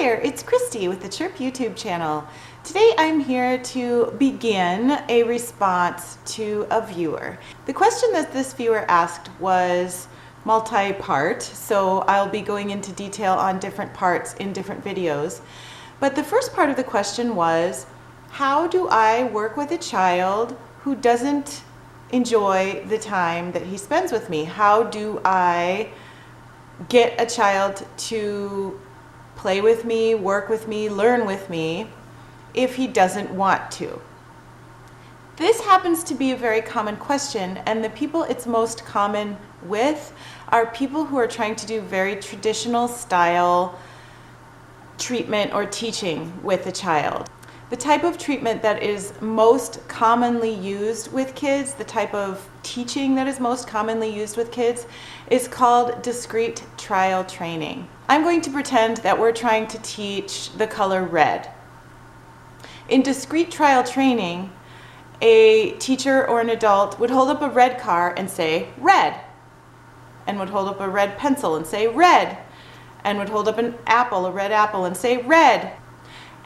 there, it's Christy with the Chirp YouTube channel. Today I'm here to begin a response to a viewer. The question that this viewer asked was multi-part, so I'll be going into detail on different parts in different videos. But the first part of the question was, how do I work with a child who doesn't enjoy the time that he spends with me? How do I get a child to play with me, work with me, learn with me if he doesn't want to? This happens to be a very common question, and the people it's most common with are people who are trying to do very traditional style treatment or teaching with a child. The type of treatment that is most commonly used with kids, the type of teaching that is most commonly used with kids, is called discrete trial training. I'm going to pretend that we're trying to teach the color red. In discrete trial training, a teacher or an adult would hold up a red car and say red, and would hold up a red pencil and say red, and would hold up an apple, a red apple, and say red.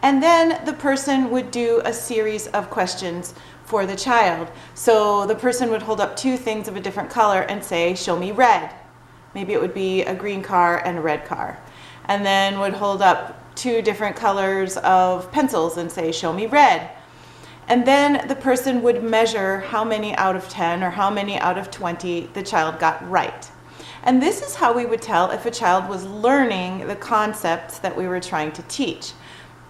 And then the person would do a series of questions for the child. So the person would hold up two things of a different color and say, show me red. Maybe it would be a green car and a red car. And then would hold up two different colors of pencils and say, show me red. And then the person would measure how many out of 10 or how many out of 20 the child got right. And this is how we would tell if a child was learning the concepts that we were trying to teach.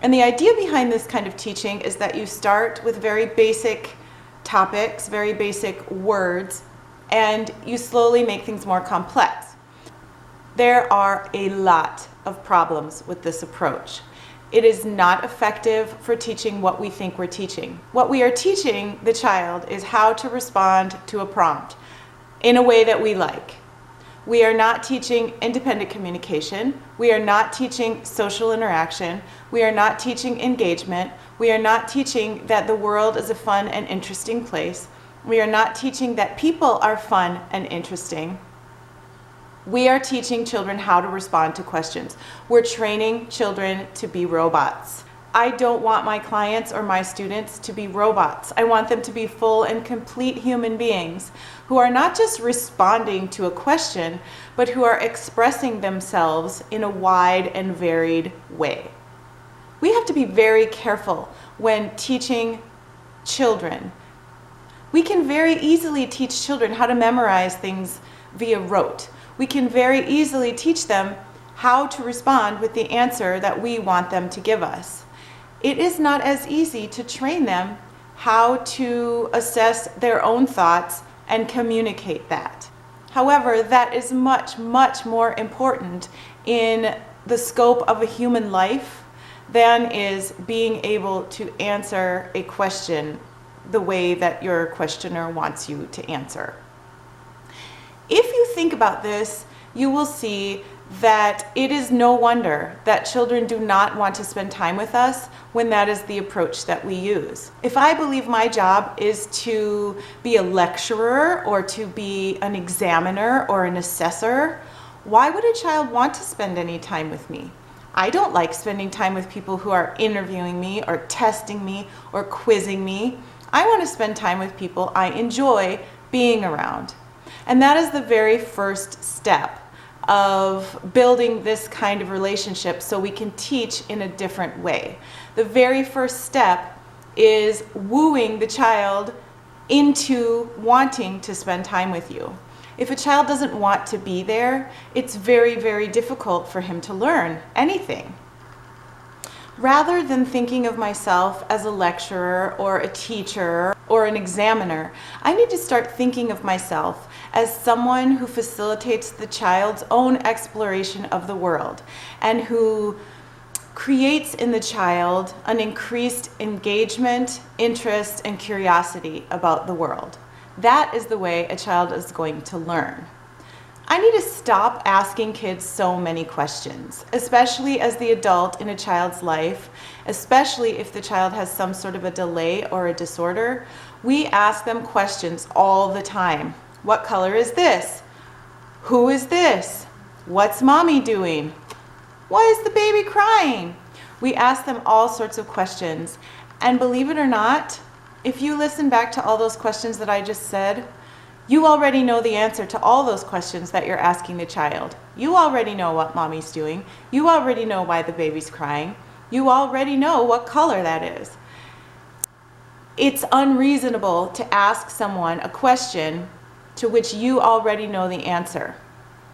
And the idea behind this kind of teaching is that you start with very basic topics, very basic words, and you slowly make things more complex. There are a lot of problems with this approach. It is not effective for teaching what we think we're teaching. What we are teaching the child is how to respond to a prompt in a way that we like. We are not teaching independent communication. We are not teaching social interaction. We are not teaching engagement. We are not teaching that the world is a fun and interesting place. We are not teaching that people are fun and interesting. We are teaching children how to respond to questions. We're training children to be robots. I don't want my clients or my students to be robots. I want them to be full and complete human beings who are not just responding to a question, but who are expressing themselves in a wide and varied way. We have to be very careful when teaching children. We can very easily teach children how to memorize things via rote. We can very easily teach them how to respond with the answer that we want them to give us. It is not as easy to train them how to assess their own thoughts and communicate that. However, that is much, much more important in the scope of a human life than is being able to answer a question the way that your questioner wants you to answer. If you think about this, you will see that it is no wonder that children do not want to spend time with us when that is the approach that we use. If I believe my job is to be a lecturer or to be an examiner or an assessor, why would a child want to spend any time with me? I don't like spending time with people who are interviewing me or testing me or quizzing me. I want to spend time with people I enjoy being around. And that is the very first step of building this kind of relationship so we can teach in a different way. The very first step is wooing the child into wanting to spend time with you. If a child doesn't want to be there, it's very, very difficult for him to learn anything. Rather than thinking of myself as a lecturer or a teacher or an examiner, I need to start thinking of myself as someone who facilitates the child's own exploration of the world and who creates in the child an increased engagement, interest, and curiosity about the world. That is the way a child is going to learn. I need to stop asking kids so many questions, especially as the adult in a child's life, especially if the child has some sort of a delay or a disorder. We ask them questions all the time. What color is this? Who is this? What's mommy doing? Why is the baby crying? We ask them all sorts of questions. And believe it or not, if you listen back to all those questions that I just said, you already know the answer to all those questions that you're asking the child. You already know what mommy's doing. You already know why the baby's crying. You already know what color that is. It's unreasonable to ask someone a question to which you already know the answer.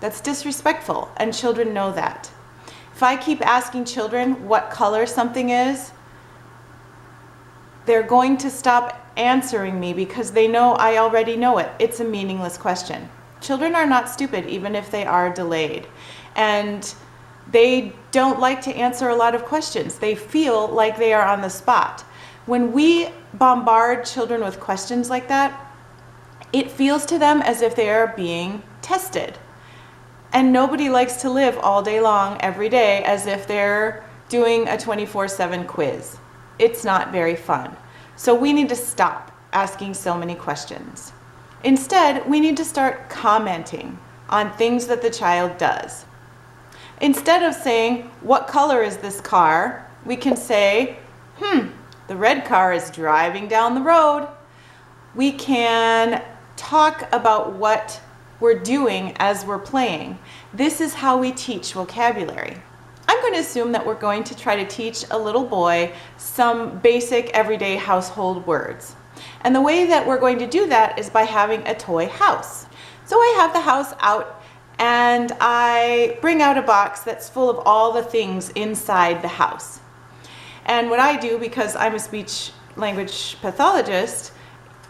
That's disrespectful, and children know that. If I keep asking children what color something is, they're going to stop answering me because they know I already know it. It's a meaningless question. Children are not stupid, even if they are delayed. And they don't like to answer a lot of questions. They feel like they are on the spot. When we bombard children with questions like that, it feels to them as if they are being tested. And nobody likes to live all day long, every day, as if they're doing a 24/7 quiz. It's not very fun. So we need to stop asking so many questions. Instead, we need to start commenting on things that the child does. Instead of saying, "What color is this car?" we can say, "The red car is driving down the road." We can talk about what we're doing as we're playing. This is how we teach vocabulary. I'm going to assume that we're going to try to teach a little boy some basic everyday household words. And the way that we're going to do that is by having a toy house. So I have the house out and I bring out a box that's full of all the things inside the house. And what I do, because I'm a speech language pathologist,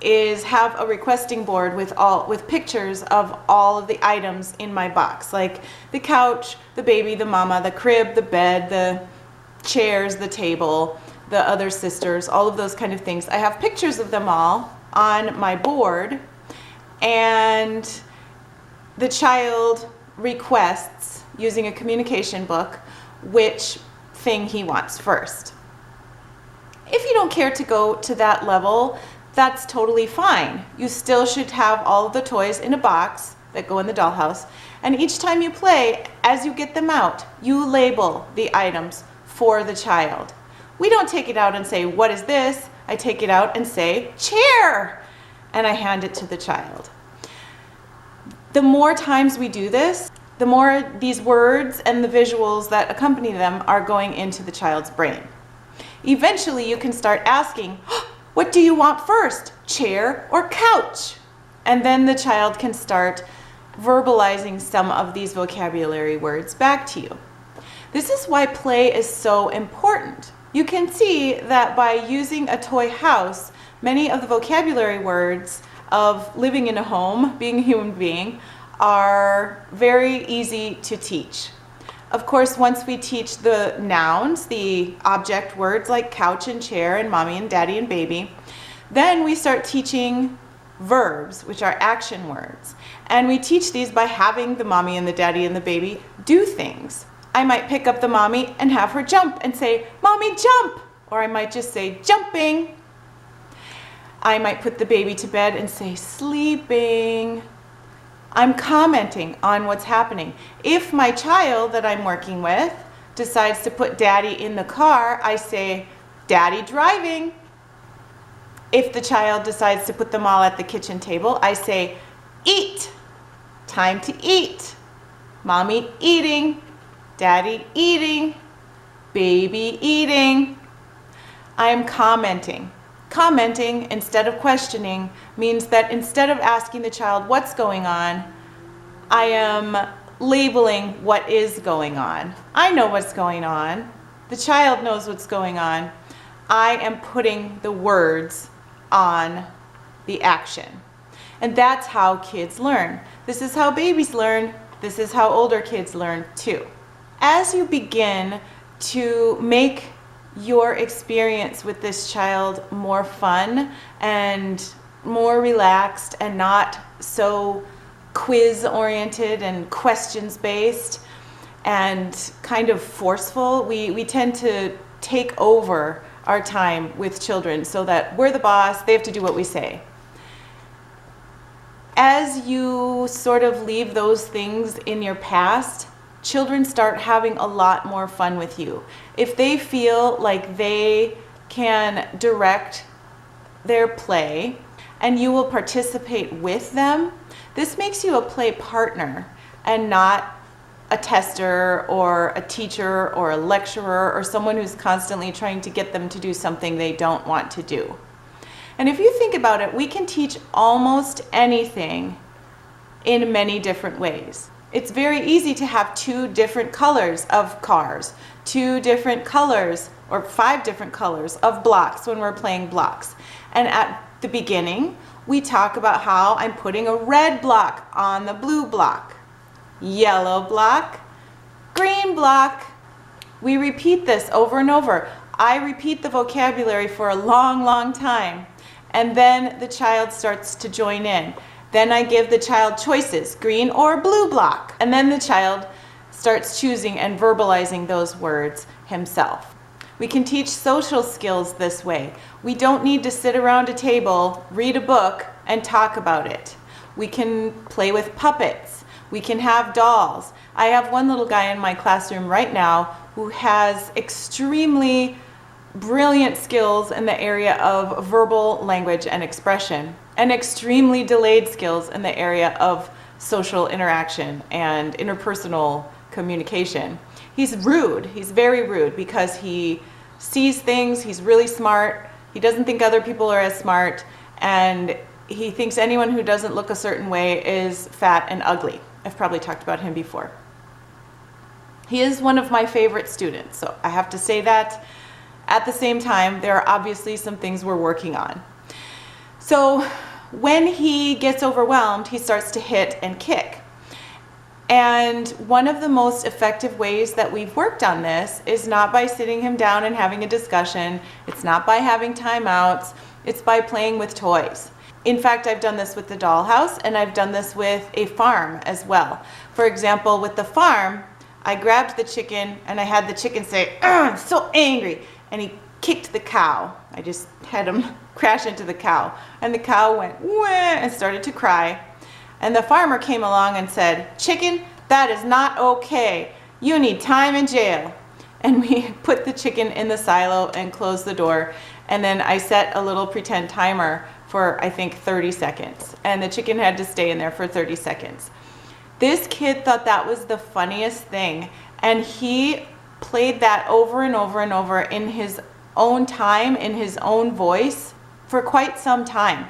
is have a requesting board with pictures of all of the items in my box, like the couch, the baby, the mama, the crib, the bed, the chairs, the table, the other sisters, all of those kind of things. I have pictures of them all on my board, and the child requests, using a communication book, which thing he wants first. If you don't care to go to that level, that's totally fine. You still should have all of the toys in a box that go in the dollhouse, and each time you play, as you get them out, you label the items for the child. We don't take it out and say, "What is this?" I take it out and say, "Chair," and I hand it to the child. The more times we do this, the more these words and the visuals that accompany them are going into the child's brain. Eventually, you can start asking, "What do you want first, chair or couch?" And then the child can start verbalizing some of these vocabulary words back to you. This is why play is so important. You can see that by using a toy house, many of the vocabulary words of living in a home, being a human being, are very easy to teach. Of course, once we teach the nouns, the object words like couch and chair and mommy and daddy and baby, then we start teaching verbs, which are action words. And we teach these by having the mommy and the daddy and the baby do things. I might pick up the mommy and have her jump and say, "Mommy, jump!" Or I might just say, "Jumping." I might put the baby to bed and say, "Sleeping." I'm commenting on what's happening. If my child that I'm working with decides to put daddy in the car, I say, "Daddy driving." If the child decides to put them all at the kitchen table, I say, "Eat. Time to eat. Mommy eating. Daddy eating. Baby eating." I am commenting. Commenting instead of questioning means that instead of asking the child what's going on, I am labeling what is going on. I know what's going on. The child knows what's going on. I am putting the words on the action. And that's how kids learn. This is how babies learn. This is how older kids learn too. As you begin to make your experience with this child more fun and more relaxed and not so quiz oriented and questions based and kind of forceful, we tend to take over our time with children so that we're the boss, they have to do what we say. As you sort of leave those things in your past, children start having a lot more fun with you. If they feel like they can direct their play and you will participate with them, this makes you a play partner and not a tester or a teacher or a lecturer or someone who's constantly trying to get them to do something they don't want to do. And if you think about it, we can teach almost anything in many different ways. It's very easy to have 2 different colors of cars, 2 different colors or 5 different colors of blocks when we're playing blocks. And at the beginning, we talk about how I'm putting a red block on the blue block, yellow block, green block. We repeat this over and over. I repeat the vocabulary for a long, long time, and then the child starts to join in. Then I give the child choices, green or blue block, and then the child starts choosing and verbalizing those words himself. We can teach social skills this way. We don't need to sit around a table, read a book, and talk about it. We can play with puppets. We can have dolls. I have one little guy in my classroom right now who has extremely brilliant skills in the area of verbal language and expression, and extremely delayed skills in the area of social interaction and interpersonal communication. He's rude. He's very rude because he sees things. He's really smart. He doesn't think other people are as smart, and he thinks anyone who doesn't look a certain way is fat and ugly. I've probably talked about him before. He is one of my favorite students, so I have to say that. At the same time, there are obviously some things we're working on. So when he gets overwhelmed, he starts to hit and kick. And one of the most effective ways that we've worked on this is not by sitting him down and having a discussion. It's not by having timeouts. It's by playing with toys. In fact, I've done this with the dollhouse, and I've done this with a farm as well. For example, with the farm, I grabbed the chicken and I had the chicken say, "I'm so angry," and he kicked the cow. I just had him crash into the cow, and the cow went wah and started to cry. And the farmer came along and said, "Chicken, that is not okay. You need time in jail." And we put the chicken in the silo and closed the door, and then I set a little pretend timer for, I think, 30 seconds, and the chicken had to stay in there for 30 seconds. This kid thought that was the funniest thing, and he played that over and over and over in his own time, in his own voice, for quite some time.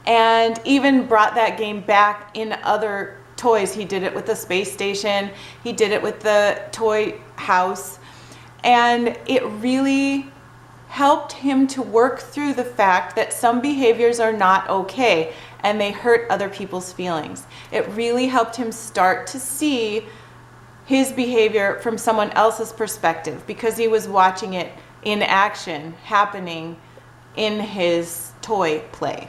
And even brought that game back in other toys. He did it with the space station, he did it with the toy house, and it really helped him to work through the fact that some behaviors are not okay and they hurt other people's feelings. It really helped him start to see his behavior from someone else's perspective because he was watching it in action happening in his toy play.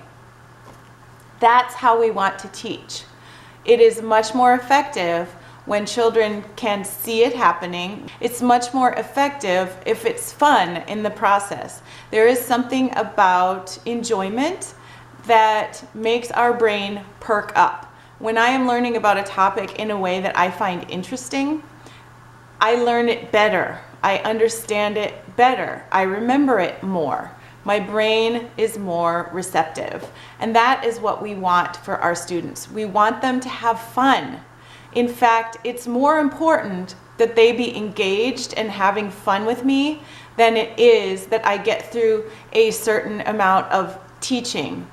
That's how we want to teach. It is much more effective when children can see it happening. It's much more effective if it's fun in the process. There is something about enjoyment that makes our brain perk up. When I am learning about a topic in a way that I find interesting, I learn it better. I understand it better. I remember it more. My brain is more receptive. And that is what we want for our students. We want them to have fun. In fact, it's more important that they be engaged and having fun with me than it is that I get through a certain amount of teaching.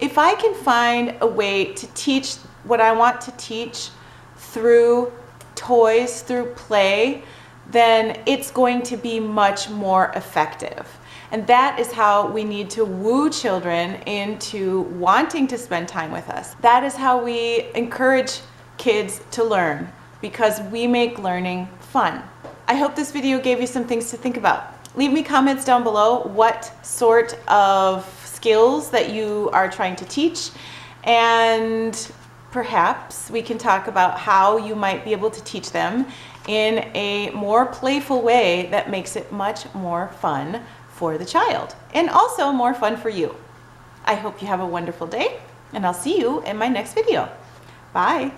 If I can find a way to teach what I want to teach through toys, through play, then it's going to be much more effective. And that is how we need to woo children into wanting to spend time with us. That is how we encourage kids to learn, because we make learning fun. I hope this video gave you some things to think about. Leave me comments down below what sort of skills that you are trying to teach, and perhaps we can talk about how you might be able to teach them in a more playful way that makes it much more fun for the child and also more fun for you. I hope you have a wonderful day, and I'll see you in my next video. Bye.